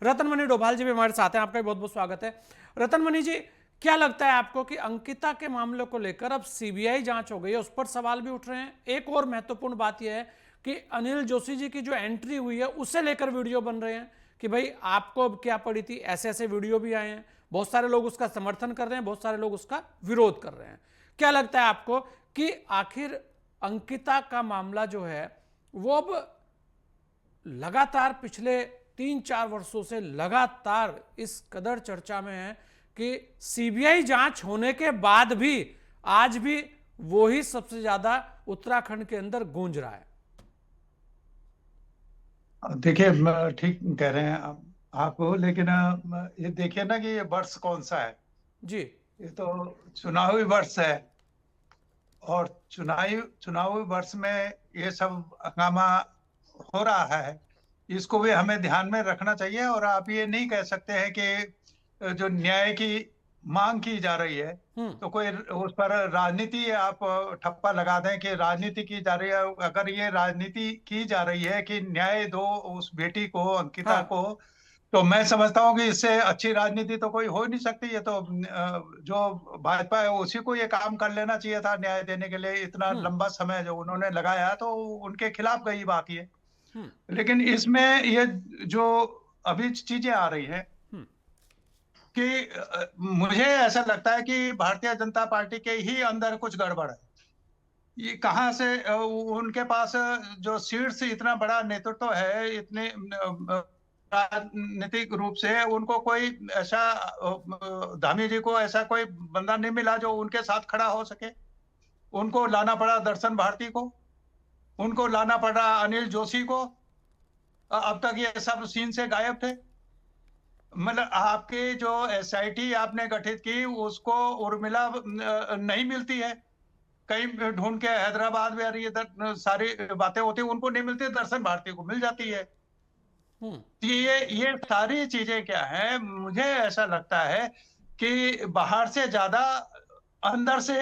रतन मणि डोभाल जी भी हमारे साथ हैं, आपका भी बहुत बहुत स्वागत है। रतन मणि जी, क्या लगता है आपको कि अंकिता के मामले को लेकर अब सीबीआई जांच हो गई है, उस पर सवाल भी उठ रहे हैं। एक और महत्वपूर्ण बात यह है कि अनिल जोशी जी की जो एंट्री हुई है उसे लेकर वीडियो बन रहे हैं कि भाई आपको अब क्या पड़ी थी, ऐसे ऐसे वीडियो भी आए हैं। बहुत सारे लोग उसका समर्थन कर रहे हैं, बहुत सारे लोग उसका विरोध कर रहे हैं। क्या लगता है आपको कि आखिर अंकिता का मामला जो है वो अब लगातार पिछले 3-4 वर्षों से लगातार इस कदर चर्चा में है कि सीबीआई जांच होने के बाद भी आज भी वो ही सबसे ज्यादा उत्तराखंड के अंदर गूंज रहा है। देखिए, ठीक कह रहे हैं आप, लेकिन ये देखिए ना कि ये वर्ष कौन सा है। जी। ये तो चुनावी वर्ष है, और चुनावी वर्ष में ये सब हंगामा हो रहा है। इसको भी हमें ध्यान में रखना चाहिए, और आप ये नहीं कह सकते हैं कि जो न्याय की मांग की जा रही है तो कोई उस पर राजनीति आप ठप्पा लगा दें कि राजनीति की जा रही है। अगर ये राजनीति की जा रही है कि न्याय दो उस बेटी को, अंकिता हाँ। को, तो मैं समझता हूँ कि इससे अच्छी राजनीति तो कोई हो नहीं सकती। ये तो जो भाजपा है उसी को ये काम कर लेना चाहिए था न्याय देने के लिए। इतना लंबा समय जो उन्होंने लगाया तो उनके खिलाफ गई बात ये। लेकिन इसमें ये जो अभी चीजें आ रही हैं कि मुझे ऐसा लगता है कि भारतीय जनता पार्टी के ही अंदर कुछ गड़बड़ है। ये कहाँ से उनके पास जो शीर्ष इतना बड़ा नेतृत्व है, इतने राजनीतिक रूप से उनको कोई ऐसा धामी जी को ऐसा कोई बंदा नहीं मिला जो उनके साथ खड़ा हो सके। उनको लाना पड़ा दर्शन भारती को, उनको लाना पड़ा अनिल जोशी को। अब तक ये सब सीन से गायब थे। मतलब आपके जो एसआईटी आपने गठित की उसको उर्मिला नहीं मिलती है। कहीं ढूंढ के हैदराबाद में ये सारी बातें होती है, उनको नहीं मिलती, दर्शन भारती को मिल जाती है। ये सारी चीजें क्या है, मुझे ऐसा लगता है कि बाहर से ज्यादा अंदर से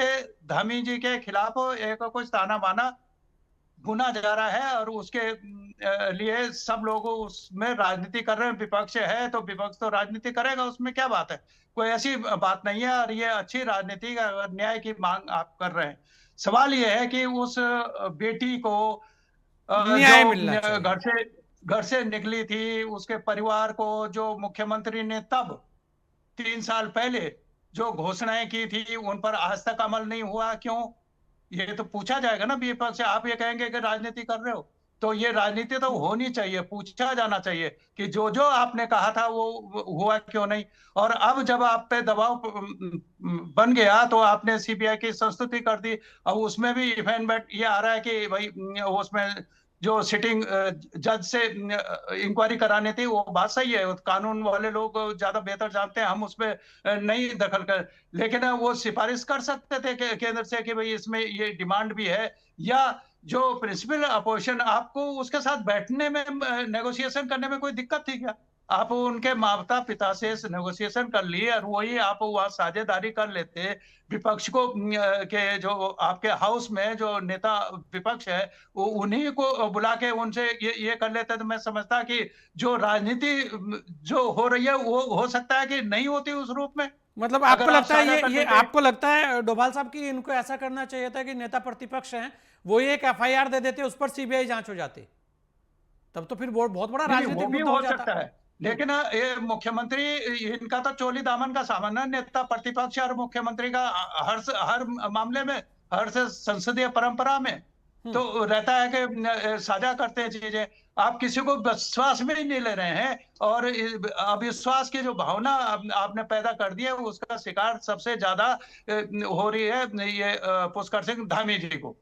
धामी जी के खिलाफ एक कुछ ताना बाना बुना जा रहा है, और उसके लिए सब लोग उसमें राजनीति कर रहे हैं। विपक्ष है तो विपक्ष तो राजनीति करेगा, उसमें क्या बात है, कोई ऐसी बात नहीं है। और ये अच्छी राजनीति अगर न्याय की मांग आप कर रहे हैं, सवाल ये है कि उस बेटी को न्याय मिलना जो चाहिए। घर से निकली थी, उसके परिवार को जो मुख्यमंत्री ने तब 3 साल पहले जो घोषणाएं की थी उन पर आज तक अमल नहीं हुआ, क्यों? ये तो पूछा जाएगा ना विपक्ष से। आप ये कहेंगे कि राजनीति कर रहे हो, तो ये राजनीति तो होनी चाहिए, पूछा जाना चाहिए कि जो जो आपने कहा था वो हुआ क्यों नहीं। और अब जब आप पे दबाव बन गया तो आपने सीबीआई की संस्तुति कर दी। अब उसमें भी इवेंट ये आ रहा है कि भाई उसमें जो सिटिंग जज से इंक्वायरी करानी थी, वो बात सही है, कानून वाले लोग ज्यादा बेहतर जानते हैं, हम उसमें नहीं दखल कर। लेकिन वो सिफारिश कर सकते थे केंद्र से कि भाई इसमें ये डिमांड भी है, या जो प्रिंसिपल अपोजिशन, आपको उसके साथ बैठने में नेगोशिएशन करने में कोई दिक्कत थी क्या? आप उनके माता पिता से नेगोशिएशन कर लिए, और वही आप वहां साझेदारी कर लेते। विपक्ष को के जो आपके हाउस में जो नेता विपक्ष है वो उन्हीं को बुला के उनसे ये कर लेते, तो मैं समझता कि जो राजनीति जो हो रही है वो हो सकता है कि नहीं होती उस रूप में, मतलब आपको अगर आप लगता है साझा कर ये लेते। आपको लगता है डोभाल साहब कि इनको ऐसा करना चाहिए था कि नेता प्रतिपक्ष हैं वो ही एक एफआईआर दे देते, उस पर सीबीआई जांच हो जाती, तब तो फिर बहुत बड़ा नहीं नहीं, वो राजनीतिक भी मुद्दा हो हो जाता। सकता है, लेकिन ये मुख्यमंत्री, इनका तो चोली दामन का सामान है। नेता प्रतिपक्ष और मुख्यमंत्री का हर मामले में, हर संसदीय परंपरा में तो रहता है कि साझा करते हैं चीजें। आप किसी को विश्वास में ही नहीं ले रहे हैं, और अविश्वास की जो भावना आपने पैदा कर दी है उसका शिकार सबसे ज्यादा हो रही है ये पुष्कर सिंह धामी जी को।